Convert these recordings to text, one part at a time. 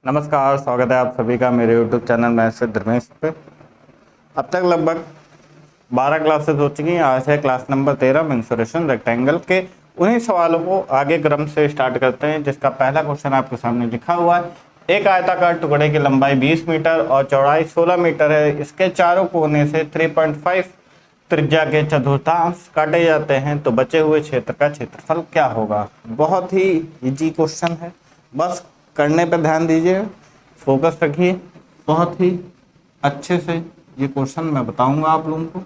नमस्कार, स्वागत है आप सभी का मेरे YouTube channel maths with Dharmesh पे। अब तक लगभग 12 क्लासेस हो चुकी हैं। आज है क्लास नंबर 13 मेंसुरेशन रेक्टेंगल के। उन्हीं सवालों को आगे क्रम से स्टार्ट करते हैं, जिसका पहला क्वेश्चन आपके सामने लिखा हुआ है। एक आयताकार टुकड़े की लंबाई 20 मीटर और चौड़ाई 16 मीटर है। इसके चारों कोने से 3.5 त्रिज्या के चतुर्थांश काटे जाते हैं, तो बचे हुए क्षेत्र का क्षेत्रफल क्या होगा। बहुत ही इजी क्वेश्चन है, बस करने पर ध्यान दीजिए, फोकस रखिए। बहुत ही अच्छे से ये क्वेश्चन मैं बताऊंगा आप लोगों को।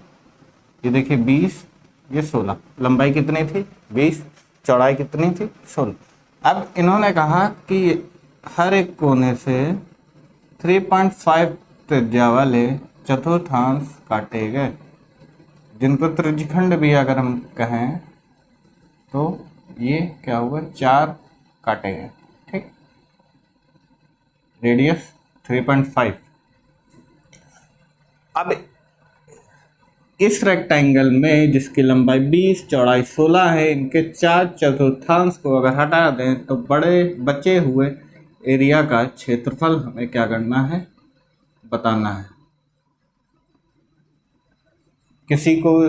ये देखिए 20, ये 16, लंबाई कितनी थी 20, चौड़ाई कितनी थी 16। अब इन्होंने कहा कि हर एक कोने से 3.5 त्रिज्या वाले चतुर्थांश काटे गए, जिनको त्रिज्यखंड भी अगर हम कहें तो ये क्या होगा, 4 काटे गए। ठीक, रेडियस 3.5। अब इस रेक्टेंगल में जिसकी लंबाई 20 चौड़ाई 16 है, इनके 4 चतुर्थांश को अगर हटा दें तो बड़े बचे हुए एरिया का क्षेत्रफल हमें क्या करना है, बताना है। किसी को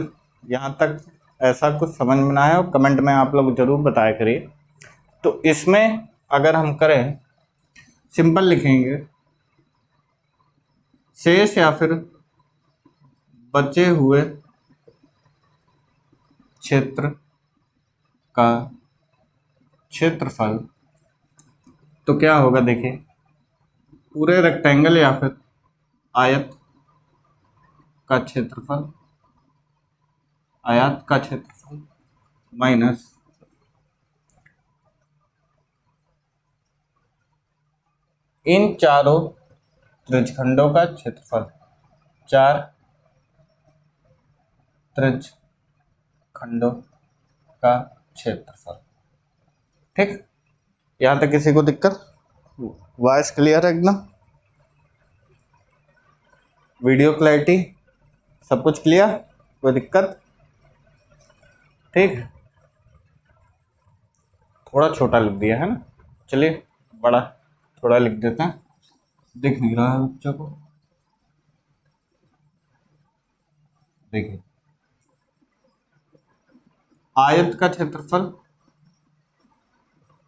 यहाँ तक ऐसा कुछ समझ में ना आया हो, कमेंट में आप लोग जरूर बताया करिए। तो इसमें अगर हम करें, सिंपल लिखेंगे, शेष या फिर बचे हुए क्षेत्र का क्षेत्रफल, तो क्या होगा, देखिए पूरे रेक्टेंगल या फिर आयत का क्षेत्रफल, आयत का क्षेत्रफल माइनस इन चारों त्रिज्यखंडों का क्षेत्रफल, 4 त्रिज्यखंडों का क्षेत्रफल। ठीक, यहां तक किसी को दिक्कत? वॉइस क्लियर है एकदम? वीडियो क्लैरिटी सब कुछ क्लियर? कोई दिक्कत? ठीक, थोड़ा छोटा लिख दिया है ना, चलिए बड़ा थोड़ा लिख देते हैं, दिख नहीं रहा है बच्चों को। देखिए आयत का क्षेत्रफल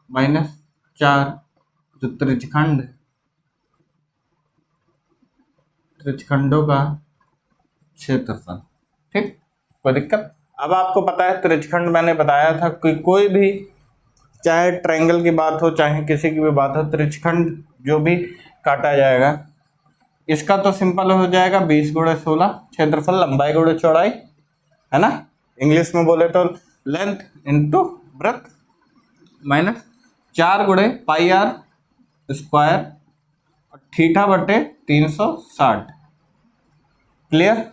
माइनस 4 जो त्रिज्यखंडों का क्षेत्रफल। ठीक, कोई दिक्कत? अब आपको पता है त्रिज्यखंड मैंने बताया था कि कोई भी, चाहे ट्रायंगल की बात हो चाहे किसी की भी बात हो, त्रिज्यखंड जो भी काटा जाएगा, इसका तो सिंपल हो जाएगा 20 गुणे 16 क्षेत्रफल, लंबाई गुणे चौड़ाई, है ना। इंग्लिश में बोले तो लेंथ इंटू ब्रेथ, माइनस 4 गुणे पाई आर स्क्वायर और थीटा बटे 360। क्लियर?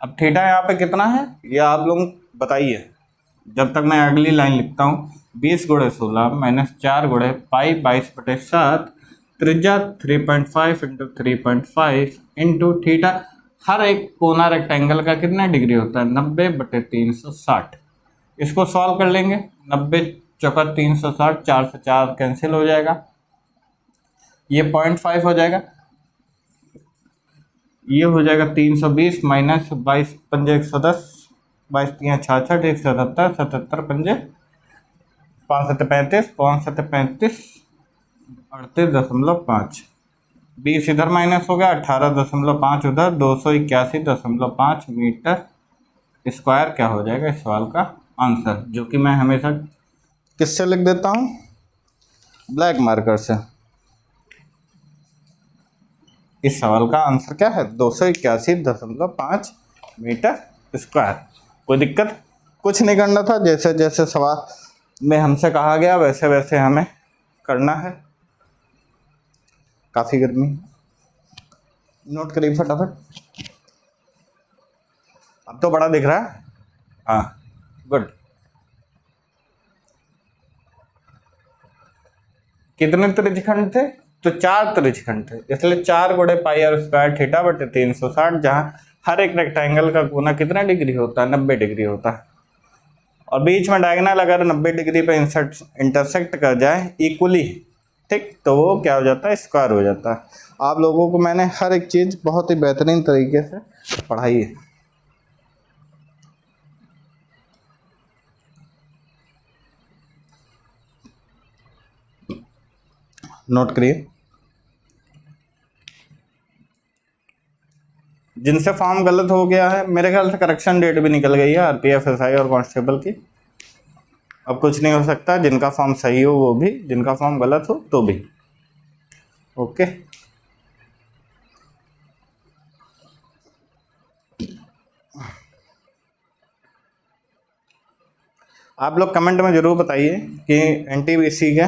अब थीटा यहाँ पे कितना है ये आप लोग बताइए, जब तक मैं अगली लाइन लिखता हूँ। 20 गुणे 16 माइनस 4 गुणे पाई 22/7, त्रिज्या 3.5 इंटू 3.5 इंटू थीटा। हर एक कोना रेक्टेंगल का कितना डिग्री होता है, 90/360। इसको सॉल्व कर लेंगे, 90 चौका 360, 4 से 4 कैंसिल हो जाएगा, ये 0.5 हो जाएगा, ये हो जाएगा 320 माइनस 22 पंजे 110, 22 तियाँ 66, 177, 77 पंजे 5 सत्ते 35, 5 सत्ते 35, 38.5। 20 इधर माइनस हो गया, 18.5 उधर, 281.5 मीटर स्क्वायर क्या हो जाएगा इस सवाल का आंसर, जो कि मैं हमेशा किससे लिख देता हूँ, ब्लैक मार्कर से। इस सवाल का आंसर क्या है, 281.5 मीटर स्क्वायर। कोई दिक्कत? कुछ नहीं करना था, जैसे जैसे सवाल में हमसे कहा गया वैसे वैसे हमें करना है। काफ़ी गर्मी, नोट करिए फटाफट। अब तो बड़ा दिख रहा है, हाँ गुड। कितने त्रिज्यखंड थे, तो 4 त्रिज्यखंड थे, इसलिए 4 गुणे पाई आर स्क्वायर थीटा बटे 360, जहाँ हर एक रेक्टेंगल का कोना कितना डिग्री होता है, 90 डिग्री होता है। और बीच में डायगोनल अगर 90 डिग्री पे इंटरसेक्ट कर जाए इक्वली, ठीक, तो वो क्या हो जाता है, स्क्वायर हो जाता है। आप लोगों को मैंने हर एक चीज़ बहुत ही बेहतरीन तरीके से पढ़ाई है। नोट करिए। जिनसे फॉर्म गलत हो गया है, मेरे ख्याल से करेक्शन डेट भी निकल गई है आरपीएफ, एसआई और कांस्टेबल की। अब कुछ नहीं हो सकता, जिनका फॉर्म सही हो वो भी, जिनका फॉर्म गलत हो तो भी। ओके, आप लोग कमेंट में ज़रूर बताइए कि एनटीपीसी के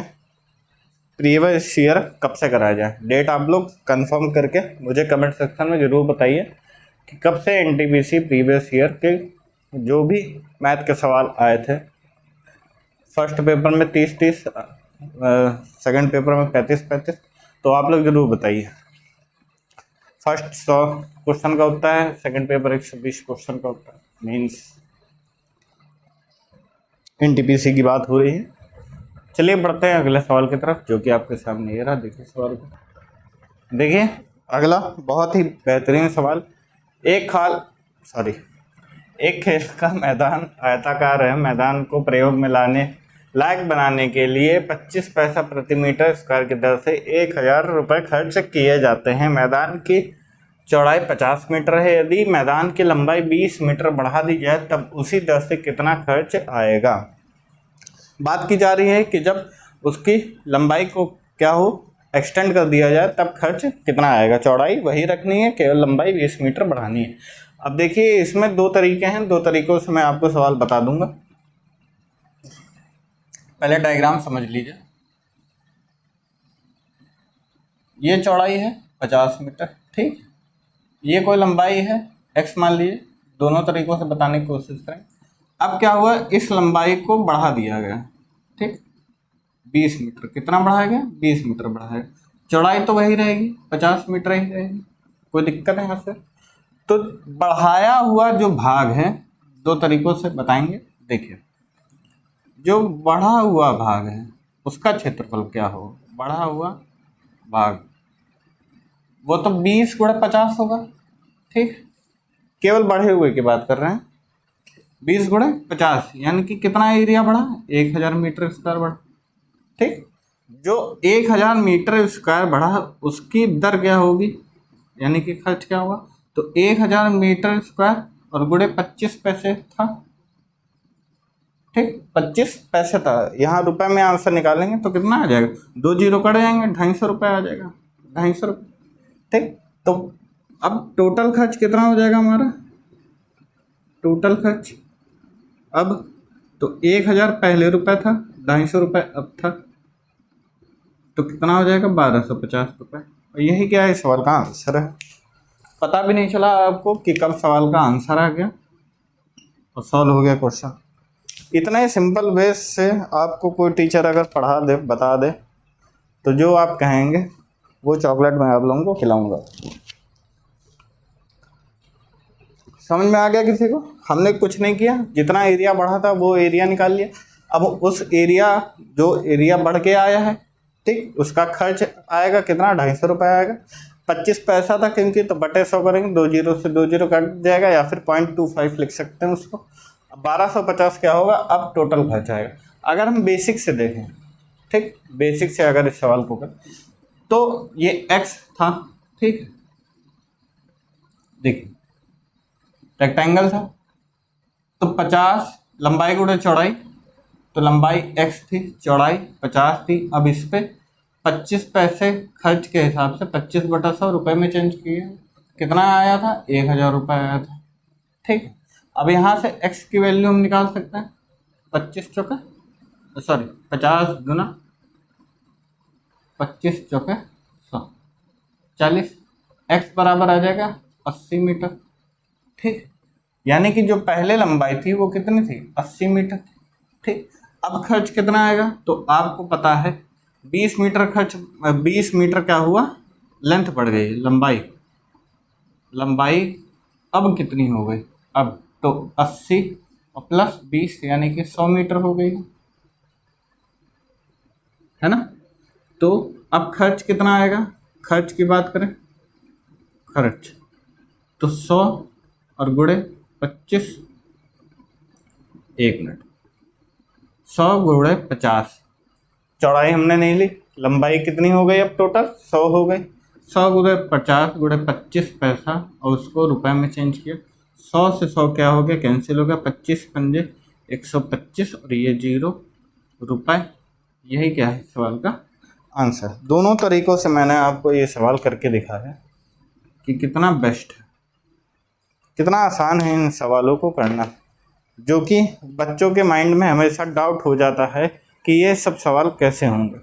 प्रीवियस ईयर कब से कराया जाए। डेट आप लोग कंफर्म करके मुझे कमेंट सेक्शन में ज़रूर बताइए कि कब से एनटीपीसी प्रीवियस ईयर के जो भी मैथ के सवाल आए थे, फर्स्ट पेपर में 30-30, सेकंड पेपर में 35-35, तो आप लोग ज़रूर बताइए। फर्स्ट 100 क्वेश्चन का होता है, सेकंड पेपर 120 क्वेश्चन का होता है। मीन्स एनटीपीसी की बात हो रही है। चलिए बढ़ते हैं अगले सवाल की तरफ, जो कि आपके सामने ये रहा। देखिए सवाल को, देखिए अगला बहुत ही बेहतरीन सवाल। एक खेल का मैदान आयताकार है। मैदान को प्रयोग में लाने लायक बनाने के लिए 25 पैसा प्रति मीटर स्क्वायर की दर से 1000 रुपये खर्च किए जाते हैं। मैदान की चौड़ाई 50 मीटर है। यदि मैदान की लंबाई 20 मीटर बढ़ा दी जाए तब उसी दर से कितना खर्च आएगा। बात की जा रही है कि जब उसकी लंबाई को क्या हो, एक्सटेंड कर दिया जाए तब खर्च कितना आएगा। चौड़ाई वही रखनी है, केवल लंबाई 20 मीटर बढ़ानी है। अब देखिए इसमें दो तरीके हैं, दो तरीकों से मैं आपको सवाल बता दूंगा। पहले डायग्राम समझ लीजिए। ये चौड़ाई है 50 मीटर, ठीक। ये कोई लंबाई है x मान लीजिए। दोनों तरीकों से बताने की कोशिश करें। अब क्या हुआ, इस लंबाई को बढ़ा दिया गया, ठीक। 20 मीटर, कितना बढ़ाया गया, 20 मीटर बढ़ाया। चौड़ाई तो वही रहेगी, 50 मीटर ही रहेगी, कोई दिक्कत है यहाँ से। तो बढ़ाया हुआ जो भाग है, दो तरीकों से बताएंगे। देखिए जो बढ़ा हुआ भाग है उसका क्षेत्रफल क्या हो, बढ़ा हुआ भाग वो तो 20 गुणा 50 होगा, ठीक। केवल बढ़े हुए की बात कर रहे हैं। 20 गुणा 50 यानी कि कितना एरिया बढ़ा, 1000 मीटर स्क्वायर बढ़ा, ठीक। जो 1000 मीटर स्क्वायर बढ़ा उसकी दर क्या होगी, यानी कि खर्च क्या होगा। तो 1000 मीटर स्क्वायर और गुणे 25 पैसे था, ठीक। 25 पैसे था। यहाँ रुपए में आंसर निकालेंगे तो कितना आ जाएगा, 2 जीरो कट जाएंगे, 250 रुपये आ जाएगा, 250 रुपये, ठीक। तो अब टोटल खर्च कितना हो जाएगा हमारा, टोटल खर्च अब तो 1000 पहले रुपए था, 250 रुपये अब था, तो कितना हो जाएगा 1250 रुपये। और यही क्या है, सवाल का आंसर है। पता भी नहीं चला आपको कि कब सवाल का आंसर आ गया और सॉल्व हो गया क्वेश्चन। इतना ही सिंपल वे से आपको कोई टीचर अगर पढ़ा दे, बता दे, तो जो आप कहेंगे वो चॉकलेट मैं आप लोगों को खिलाऊंगा। समझ में आ गया किसी को। हमने कुछ नहीं किया, जितना एरिया बढ़ा था वो एरिया निकाल लिया। अब उस एरिया, जो एरिया बढ़ के आया है, ठीक, उसका खर्च आएगा कितना, 250 रुपये आएगा। 25 पैसा था क्योंकि, तो बटे 100 करेंगे, 2 जीरो से 2 जीरो कट जाएगा, या फिर 0.25 लिख सकते हैं उसको। 1250 क्या होगा, अब टोटल खर्च आएगा। अगर हम बेसिक से देखें, ठीक, बेसिक से अगर इस सवाल को करें तो ये x था, ठीक। देखिए रेक्टेंगल था तो 50 लंबाई गुणे चौड़ाई, तो लंबाई x थी, चौड़ाई 50 थी। अब इस पे 25 पैसे खर्च के हिसाब से 25 बटा 100 रुपये में चेंज किए, कितना आया था, 1000 रुपये आया था, ठीक। अब यहाँ से x की वैल्यू हम निकाल सकते हैं, 25 चौके 50 गुना 25 चौके 100, 40। x बराबर आ जाएगा 80 मीटर, ठीक। यानी कि जो पहले लंबाई थी वो कितनी थी, 80 मीटर थी, ठीक। अब खर्च कितना आएगा, तो आपको पता है 20 मीटर खर्च, 20 मीटर क्या हुआ, लेंथ बढ़ गई, लंबाई अब कितनी हो गई, अब तो 80 और प्लस 20 यानी कि 100 मीटर हो गई, है ना। तो अब खर्च कितना आएगा, खर्च की बात करें, खर्च तो 100 और गुणे 25, 1 मिनट, 100 गुणे 50, चौड़ाई हमने नहीं ली, लंबाई कितनी हो गई अब टोटल 100 हो गई, 100 गुणे 50 गुणे 25 पैसा और उसको रुपए में चेंज किया, 100 से 100 क्या हो गया, कैंसिल हो गया, 25 पंजे 125 और ये 0 रुपए। यही क्या है सवाल का आंसर। दोनों तरीकों से मैंने आपको ये सवाल करके दिखाया कि कितना बेस्ट है, कितना आसान है इन सवालों को करना, जो कि बच्चों के माइंड में हमेशा डाउट हो जाता है कि ये सब सवाल कैसे होंगे।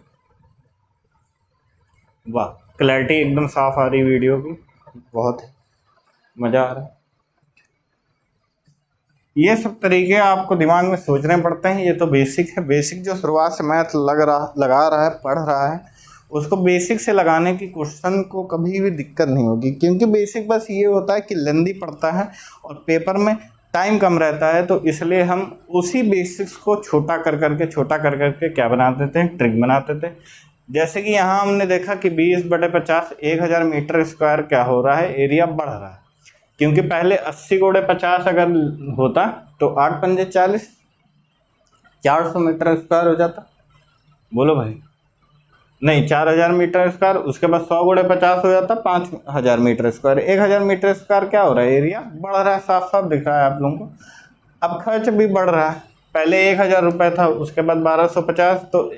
वाह, क्लैरिटी एकदम साफ आ रही वीडियो की, बहुत मज़ा आ रहा है। ये सब तरीके आपको दिमाग में सोचने पड़ते हैं, ये तो बेसिक है। बेसिक जो शुरुआत से मैथ लगा रहा है, पढ़ रहा है, उसको बेसिक से लगाने की क्वेश्चन को कभी भी दिक्कत नहीं होगी, क्योंकि बेसिक बस ये होता है कि लेंदी पड़ता है और पेपर में टाइम कम रहता है, तो इसलिए हम उसी बेसिक्स को छोटा कर करके क्या बना देते हैं, ट्रिक बनाते थे। जैसे कि यहाँ हमने देखा कि 20/50 1000 मीटर स्क्वायर क्या हो रहा है, एरिया बढ़ रहा है, क्योंकि पहले 80 गुणे 50 अगर होता तो 8 पंजे 40, 400 मीटर स्क्वायर हो जाता। बोलो भाई, नहीं 4000 मीटर स्क्वायर, उसके बाद 100 गुणे 50 हो जाता 5000 मीटर स्क्वायर। 1000 मीटर स्क्वायर क्या हो रहा है, एरिया बढ़ रहा है, साफ साफ दिख रहा है आप लोगों को। अब खर्च भी बढ़ रहा है, पहले 1000 रुपये था, उसके बाद 1250, तो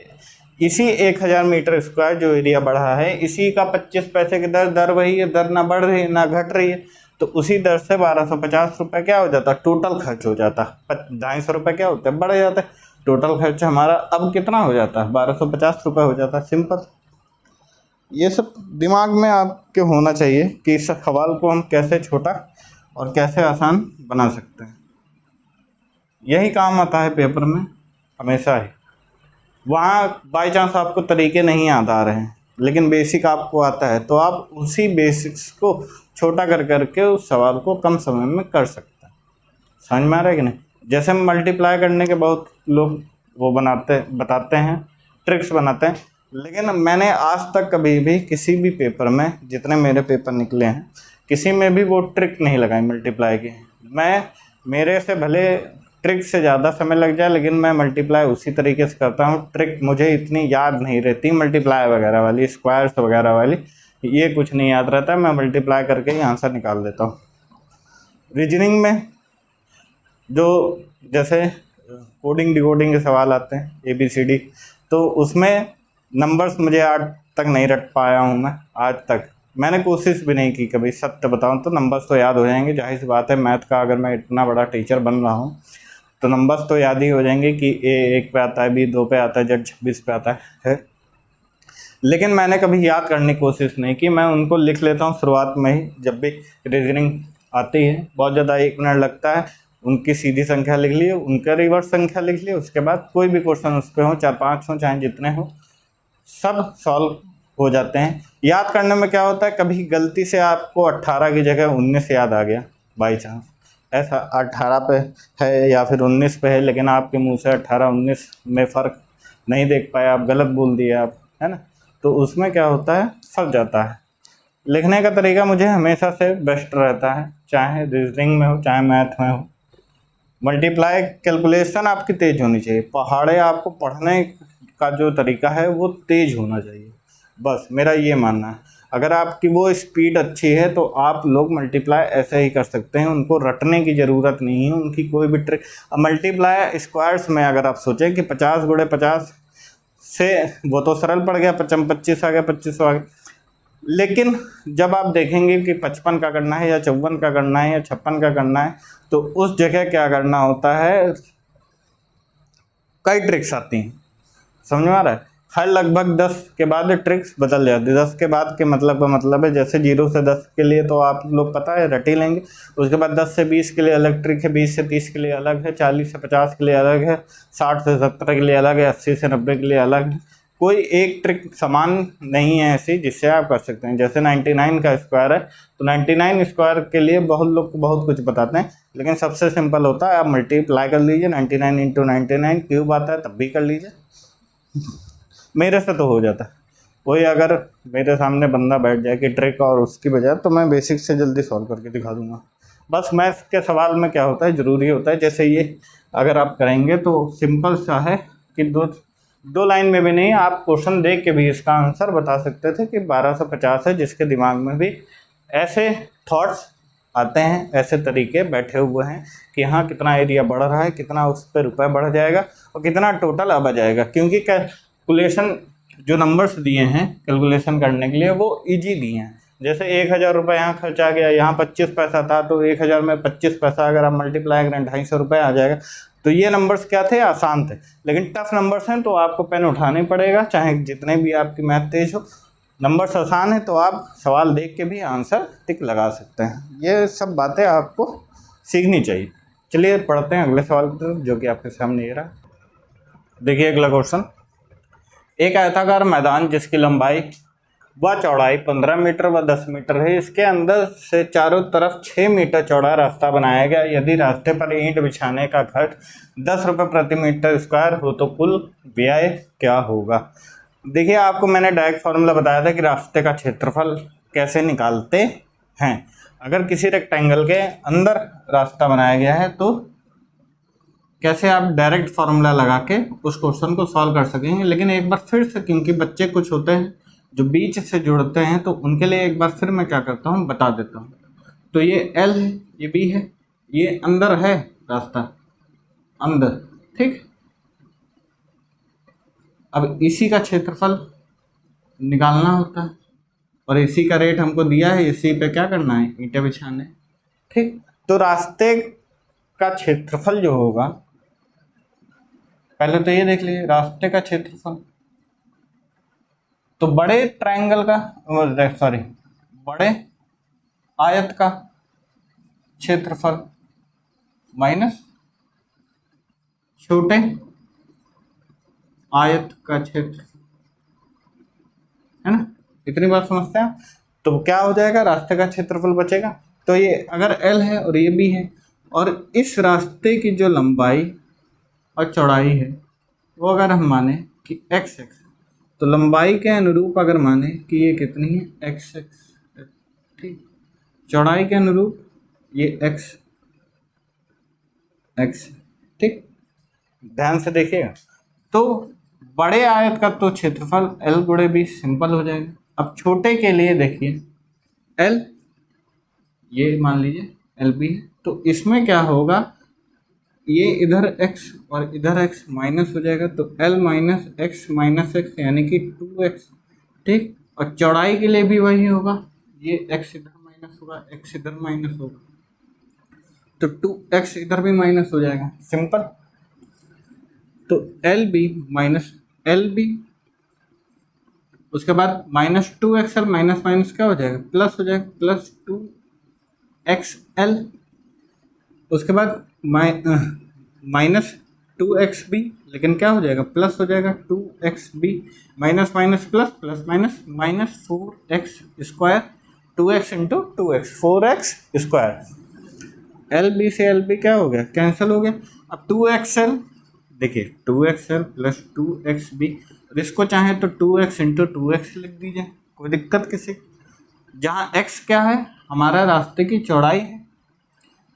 इसी 1000 मीटर स्क्वायर जो एरिया बढ़ा है, इसी का 25 पैसे की दर वही है, दर ना बढ़ रही है ना घट रही है, तो उसी दर से 1250 रुपये क्या हो जाता, टोटल खर्च हो जाता। 250 रुपये क्या होते हैं, बढ़ जाते हैं। टोटल खर्च हमारा अब कितना हो जाता है, 1250 रुपये हो जाता है। सिंपल। ये सब दिमाग में आपके होना चाहिए कि इस सवाल को हम कैसे छोटा और कैसे आसान बना सकते हैं। यही काम आता है पेपर में हमेशा ही। वहाँ बाई चांस आपको तरीके नहीं याद आ रहे हैं, लेकिन बेसिक आपको आता है, तो आप उसी बेसिक्स को छोटा कर करके उस सवाल को कम समय में कर सकते हैं। समझ में आ रहा है कि नहीं? जैसे मल्टीप्लाई करने के बहुत लोग वो बताते हैं, ट्रिक्स बनाते हैं, लेकिन मैंने आज तक कभी भी किसी भी पेपर में, जितने मेरे पेपर निकले हैं, किसी में भी वो ट्रिक नहीं लगाई मल्टीप्लाई की। मेरे से भले ट्रिक से ज़्यादा समय लग जाए, लेकिन मैं मल्टीप्लाई उसी तरीके से करता हूँ। ट्रिक मुझे इतनी याद नहीं रहती, मल्टीप्लाई वगैरह वाली, स्क्वायर्स वगैरह वाली, ये कुछ नहीं याद रहता है। मैं मल्टीप्लाई करके ही आंसर निकाल देता हूँ। रीजनिंग में जो जैसे कोडिंग डिकोडिंग के सवाल आते हैं, ABCD, तो उसमें नंबर्स मुझे आज तक नहीं रट पाया हूँ मैं। आज तक मैंने कोशिश भी नहीं की कभी, सत्य बताऊँ तो। नंबर्स तो याद हो जाएंगे, जाहिर सी बात है, मैथ का अगर मैं इतना बड़ा टीचर बन रहा हूँ तो नंबर्स तो याद ही हो जाएंगे कि A 1 पे आता है, B 2 पे आता है, Z 26 पे आता है। लेकिन मैंने कभी याद करने की कोशिश नहीं की। मैं उनको लिख लेता हूँ शुरुआत में ही, जब भी रीजनिंग आती है। बहुत ज़्यादा 1 मिनट लगता है, उनकी सीधी संख्या लिख लिए, उनका रिवर्स संख्या लिख लिए, उसके बाद कोई भी क्वेश्चन उस पर हो, 4-5 हो, चाहे जितने हो, सब सॉल्व हो जाते हैं। याद करने में क्या होता है, कभी गलती से आपको 18 की जगह 19 याद आ गया बाई चांस, ऐसा 18 पे है या फिर 19 पे है, लेकिन आपके मुंह से 18-19 में फ़र्क नहीं देख पाए, आप गलत बोल दिए आप, है ना, तो उसमें क्या होता है, फंस जाता है। लिखने का तरीका मुझे हमेशा से बेस्ट रहता है, चाहे रीजनिंग में हो चाहे मैथ में हो। मल्टीप्लाई कैलकुलेशन आपकी तेज़ होनी चाहिए। पहाड़े आपको पढ़ने का जो तरीका है वो तेज़ होना चाहिए, बस मेरा ये मानना है। अगर आपकी वो स्पीड अच्छी है तो आप लोग मल्टीप्लाई ऐसे ही कर सकते हैं, उनको रटने की ज़रूरत नहीं है, उनकी कोई भी ट्रिक। मल्टीप्लाई स्क्वायर्स में अगर आप सोचें कि 50 गुणे 50 से, वो तो सरल पड़ गया, 25 आ गया, 25 आ गया, लेकिन जब आप देखेंगे कि 55 का करना है या 54 का करना है या 56 का करना है, तो उस जगह क्या करना होता है, कई ट्रिक्स आती हैं। समझ में आ रहा है? हर लगभग 10 के बाद ट्रिक्स बदल जाती है। 10 के बाद के मतलब का मतलब है, जैसे 0 से 10 के लिए तो आप लोग पता है रट ही लेंगे, उसके बाद 10 से 20 के लिए अलग ट्रिक है, 20 से 30 के लिए अलग है, 40 से 50 के लिए अलग है, 60 से 70 के लिए अलग है, 80 से 90 के लिए अलग है। कोई एक ट्रिक समान नहीं है ऐसी जिससे आप कर सकते हैं। जैसे 99 का स्क्वायर है, तो 99 स्क्वायर के लिए बहुत लोग बहुत कुछ बताते हैं, लेकिन सबसे सिंपल होता है, आप मल्टीप्लाई कर लीजिए, 99 × 99 क्यूब आता है, तब भी कर लीजिए, मेरे से तो हो जाता है। कोई अगर मेरे सामने बंदा बैठ जाए कि ट्रिक और उसकी बजाय, तो मैं बेसिक से जल्दी सॉल्व करके दिखा दूंगा। बस मैथ्स के सवाल में क्या होता है, ज़रूरी होता है, जैसे ये अगर आप करेंगे तो सिंपल सा है कि दो लाइन में भी नहीं, आप क्वेश्चन देख के भी इसका आंसर बता सकते थे कि 1250 है, जिसके दिमाग में भी ऐसे थॉट्स आते हैं, ऐसे तरीके बैठे हुए हैं कि हाँ कितना एरिया बढ़ रहा है, कितना उस पर रुपये बढ़ जाएगा और कितना टोटल अब आ जाएगा। क्योंकि कैलकुलेशन जो नंबर्स दिए हैं कैलकुलेशन करने के लिए वो इजी दिए हैं। जैसे 1000 रुपये यहाँ खर्चा गया, यहाँ 25 पैसा था, तो 1000 में 25 पैसा अगर आप मल्टीप्लाई करें 250 रुपये आ जाएगा। तो ये नंबर्स क्या थे, आसान थे। लेकिन टफ नंबर्स हैं तो आपको पेन उठाना ही पड़ेगा, चाहे जितने भी आपकी मैथ तेज हो। नंबर्स आसान है तो आप सवाल देख के भी आंसर टिक लगा सकते हैं। ये सब बातें आपको सीखनी चाहिए। चलिए पढ़ते हैं अगले सवाल की तरफ, जो कि आपके सामने ये रहा। देखिए अगला क्वेश्चन, एक आयताकार मैदान जिसकी लंबाई व चौड़ाई 15 मीटर व 10 मीटर है, इसके अंदर से चारों तरफ 6 मीटर चौड़ा रास्ता बनाया गया। यदि रास्ते पर ईंट बिछाने का खर्च 10 रुपये प्रति मीटर स्क्वायर हो तो कुल व्यय क्या होगा। देखिए आपको मैंने डायरेक्ट फार्मूला बताया था कि रास्ते का क्षेत्रफल कैसे निकालते हैं। अगर किसी रेक्टेंगल के अंदर रास्ता बनाया गया है तो कैसे आप डायरेक्ट फार्मूला लगा के उस क्वेश्चन को सॉल्व कर सकेंगे। लेकिन एक बार फिर से, क्योंकि बच्चे कुछ होते हैं जो बीच से जुड़ते हैं, तो उनके लिए एक बार फिर मैं क्या करता हूँ बता देता हूँ। तो ये L है, ये B है, ये अंदर है रास्ता, अंदर, ठीक। अब इसी का क्षेत्रफल निकालना होता है और इसी का रेट हमको दिया है, इसी पे क्या करना है, ईंटें बिछाने, ठीक। तो रास्ते का क्षेत्रफल जो होगा, पहले तो ये देख लीजिए रास्ते का क्षेत्रफल, तो बड़े ट्रायंगल का, सॉरी बड़े आयत का क्षेत्रफल माइनस छोटे आयत का क्षेत्रफल, है ना। इतनी बात समझते हैं। तो क्या हो जाएगा, रास्ते का क्षेत्रफल बचेगा। तो ये अगर L है और ये B है और इस रास्ते की जो लंबाई और चौड़ाई है वो अगर हम माने कि x है, तो लंबाई के अनुरूप अगर माने कि ये कितनी है, x, ठीक। चौड़ाई के अनुरूप ये x, ठीक। ध्यान से देखिएगा। तो बड़े आयत का तो क्षेत्रफल L गुणे B सिंपल हो जाएगा। अब छोटे के लिए देखिए L, ये मान लीजिए LB है, तो इसमें क्या होगा, ये इधर x और इधर x माइनस हो जाएगा, तो L माइनस x यानी कि 2x, ठीक। और चौड़ाई के लिए भी वही होगा, ये x इधर माइनस होगा, x इधर माइनस होगा, तो 2x इधर भी माइनस हो जाएगा, सिंपल। तो LB माइनस LB, उसके बाद माइनस 2xl, माइनस माइनस क्या हो जाएगा, प्लस हो जाएगा, प्लस 2xl। उसके बाद माइनस 2xb, लेकिन क्या हो जाएगा, प्लस हो जाएगा 2xb, minus minus plus, plus minus minus 4x square, 2x into 2x, 4x square. LB से LB क्या हो गया, कैंसिल हो गया। अब 2xl, देखिए 2xl प्लस 2xb, और इसको चाहे तो 2x इंटू 2x लिख दीजिए, कोई दिक्कत किसी। जहाँ x क्या है, हमारा रास्ते की चौड़ाई है,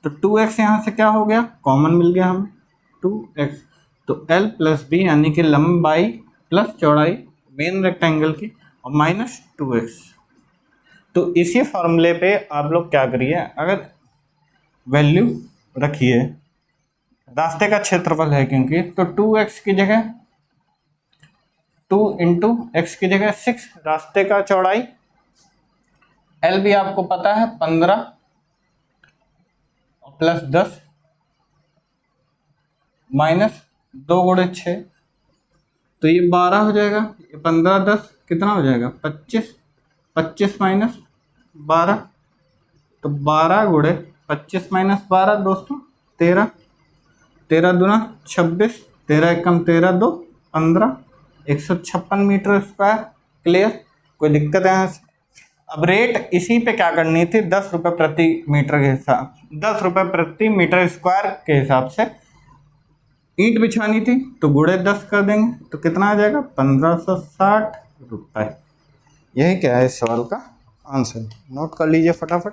तो 2x यहाँ से क्या हो गया, कॉमन मिल गया हमें 2x। तो L प्लस B यानी कि लंबाई प्लस चौड़ाई मेन रेक्टेंगल की, और माइनस 2x। तो इसी फॉर्मूले पे आप लोग क्या करिए, अगर वैल्यू रखिए, रास्ते का क्षेत्रफल है क्योंकि, तो 2x की जगह 2 इंटू एक्स की जगह 6, रास्ते का चौड़ाई। L भी आपको पता है 15 प्लस 10 माइनस 2 गुणे 6, तो ये 12 हो जाएगा। ये 15 10 कितना हो जाएगा, 25, 25 माइनस 12, तो 12 गुणे 25 माइनस 12 दोस्तों 13, 13 दूना 26, 13 एकम 13 दो 15, 156 मीटर स्क्वायर। क्लियर, कोई दिक्कत है यहाँ से। अब रेट इसी पे क्या करनी थी, 10 रुपये प्रति मीटर के हिसाब, 10 रुपये प्रति मीटर स्क्वायर के हिसाब से ईंट बिछानी थी, तो गुणे 10 कर देंगे, तो कितना आ जाएगा, 1560 रुपये। यही क्या है इस सवाल का आंसर, नोट कर लीजिए फटाफट।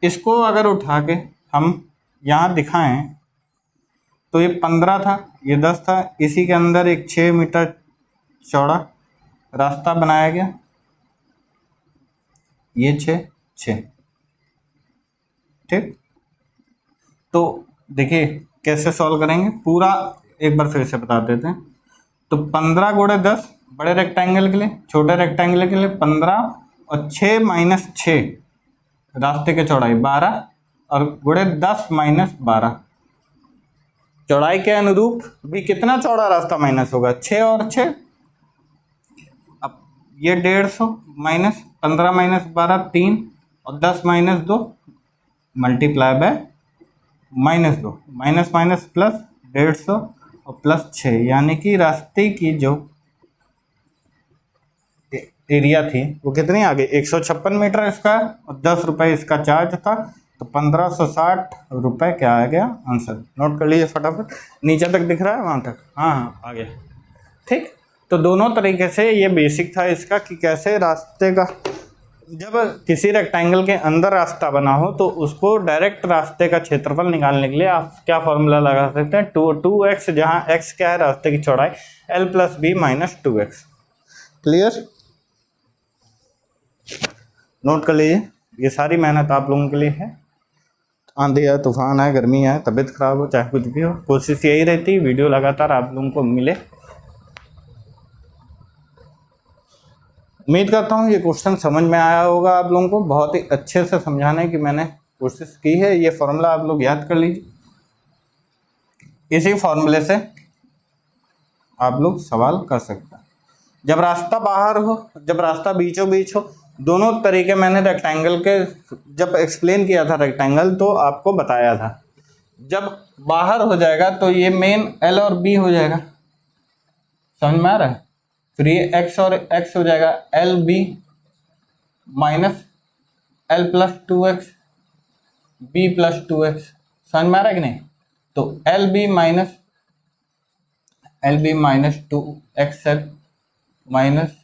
इसको अगर उठा के हम यहाँ दिखाएं तो ये 15 था, ये 10 था, इसी के अंदर एक 6 मीटर चौड़ा रास्ता बनाया गया, ये 6 ठीक। तो देखिए कैसे सॉल्व करेंगे पूरा, एक बार फिर से बता देते हैं। तो 15 गुणे 10 बड़े रेक्टेंगल के लिए, छोटे रेक्टेंगल के लिए 15 और 6 माइनस 6 रास्ते की चौड़ाई 12 और गुणे 10 माइनस 12, चौड़ाई के अनुरूप भी कितना चौड़ा रास्ता माइनस होगा, 6 और 6। अब ये 150 माइनस 15 माइनस 12 3 और 10 minus 2 multiply by -2, minus minus plus 150 और प्लस 6, यानी कि रास्ते की जो एरिया थी वो कितनी आ गई 156 मीटर स्क्वायर और 10 रुपये इसका चार्ज था, तो 1560 रुपये क्या आ गया आंसर। नोट कर लीजिए फटाफट, नीचे तक दिख रहा है वहाँ तक, हाँ आ गया ठीक। तो दोनों तरीके से ये बेसिक था इसका कि कैसे रास्ते का, जब किसी रेक्टेंगल के अंदर रास्ता बना हो तो उसको डायरेक्ट रास्ते का क्षेत्रफल निकालने के लिए आप क्या फॉर्मूला लगा सकते हैं, 2x, जहाँ x क्या है रास्ते की चौड़ाई, l plus b minus 2x। Clear, note कर लीजिए, ये सारी मेहनत आप लोगों के लिए है। आंधी है, तूफान है, गर्मी है, तबीयत खराब हो, चाहे कुछ भी हो, कोशिश यही रहती है वीडियो लगातार आप लोगों को मिले। उम्मीद करता हूँ ये क्वेश्चन समझ में आया होगा आप लोगों को, बहुत ही अच्छे से समझाने की मैंने कोशिश की है। ये फॉर्मूला आप लोग याद कर लीजिए, इसी फॉर्मूले से आप लोग सवाल कर सकते हैं। जब रास्ता बाहर हो, जब रास्ता बीचों बीच हो, दोनों तरीके मैंने रेक्टेंगल के जब एक्सप्लेन किया था रेक्टेंगल तो आपको बताया था। जब बाहर हो जाएगा तो ये मेन L और B हो जाएगा, समझ में आ रहा है, फिर ये x और x हो जाएगा LB minus L plus 2x B plus 2x, समझ में आ रहा है कि नहीं। तो LB minus 2XL minus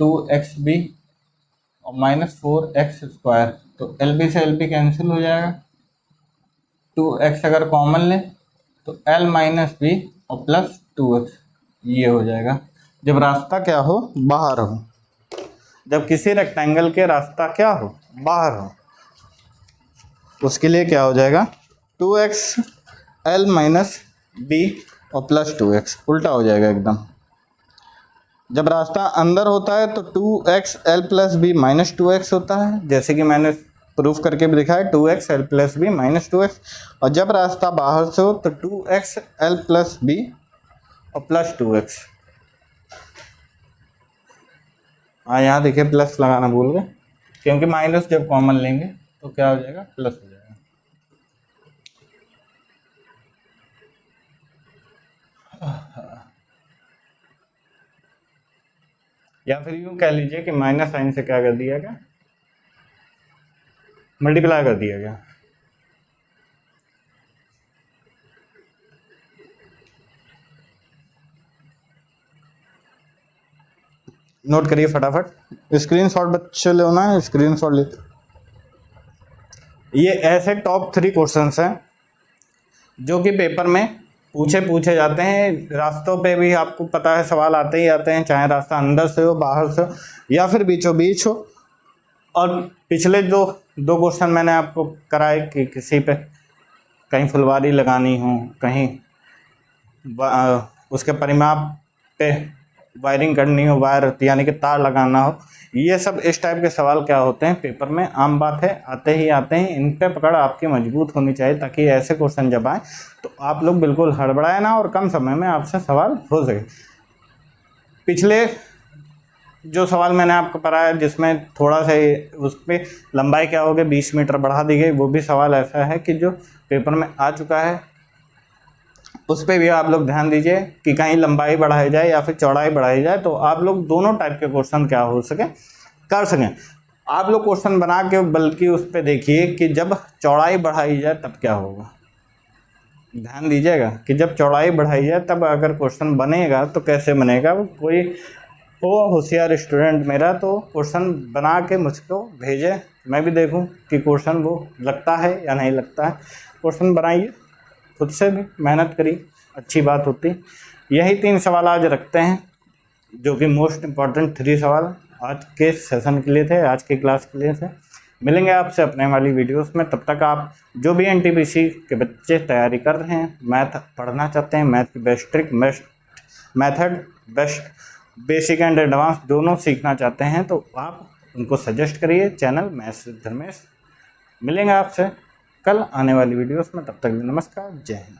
2XB और माइनस 4x स्क्वायर, तो LB से LB कैंसिल हो जाएगा, 2x अगर कॉमन ले तो L माइनस B और प्लस 2x, ये हो जाएगा जब रास्ता क्या हो बाहर हो। जब किसी रेक्टेंगल के रास्ता क्या हो बाहर हो, उसके लिए क्या हो जाएगा 2x L माइनस B और प्लस 2x, उल्टा हो जाएगा एकदम। जब रास्ता अंदर होता है तो 2x L plus B minus 2x होता है, जैसे कि मैंने प्रूफ करके भी दिखाया 2x L plus B minus 2x। और जब रास्ता बाहर से हो तो 2x L प्लस B और प्लस 2x। हाँ यहाँ देखिए प्लस लगाना भूल गए, क्योंकि माइनस जब कॉमन लेंगे तो क्या हो जाएगा प्लस हो जाएगा। या फिर यूँ कह लीजिए कि माइनस साइन से क्या कर दिया गया, मल्टीप्लाई कर दिया गया। नोट करिए फटाफट, स्क्रीनशॉट बच्चे लेना है, स्क्रीनशॉट ले। ये ऐसे टॉप 3 क्वेश्चंस हैं जो कि पेपर में पूछे जाते हैं। रास्तों पे भी आपको पता है सवाल आते ही आते हैं, चाहे रास्ता अंदर से हो बाहर से हो या फिर बीचों बीच हो। और पिछले जो 2 क्वेश्चन मैंने आपको कराए कि किसी पे कहीं फुलवारी लगानी हो, कहीं उसके परिमाप पे वायरिंग करनी हो, वायर यानी कि तार लगाना हो, ये सब इस टाइप के सवाल क्या होते हैं पेपर में, आम बात है, आते ही आते हैं। इन पे पकड़ आपकी मजबूत होनी चाहिए ताकि ऐसे क्वेश्चन जब आए तो आप लोग बिल्कुल हड़बड़ाए ना और कम समय में आपसे सवाल हो सके। पिछले जो सवाल मैंने आपको पढ़ाया जिसमें थोड़ा सा उस पर लंबाई क्या होगी 20 मीटर बढ़ा दी गई, वो भी सवाल ऐसा है कि जो पेपर में आ चुका है, उस पर भी आप लोग ध्यान दीजिए कि कहीं लंबाई बढ़ाई जाए या फिर चौड़ाई बढ़ाई जाए, तो आप लोग दोनों टाइप के क्वेश्चन क्या हो सके कर सकें। आप लोग क्वेश्चन बना के बल्कि उस पर देखिए कि जब चौड़ाई बढ़ाई जाए तब क्या होगा। ध्यान दीजिएगा कि जब चौड़ाई बढ़ाई जाए तब अगर क्वेश्चन बनेगा तो कैसे बनेगा। वो कोई हो होशियार स्टूडेंट मेरा तो क्वेश्चन बना के मुझको भेजे, मैं भी देखूं कि क्वेश्चन वो लगता है या नहीं लगता है। क्वेश्चन बनाइए, खुद से भी मेहनत करिए, अच्छी बात होती। यही 3 सवाल आज रखते हैं जो कि मोस्ट इम्पॉर्टेंट 3 सवाल आज के सेशन के लिए थे, आज की क्लास के लिए थे। मिलेंगे आपसे अपने वाली वीडियोस में। तब तक आप जो भी एनटीपीसी के बच्चे तैयारी कर रहे हैं, मैथ पढ़ना चाहते हैं, मैथ की best trick, best method, best basic and advance दोनों सीखना चाहते हैं तो आप उनको सजेस्ट करिए चैनल मैथ्स विद धर्मेश। मिलेंगे आपसे कल आने वाली वीडियोस में, तब तक नमस्कार, जय हिंद।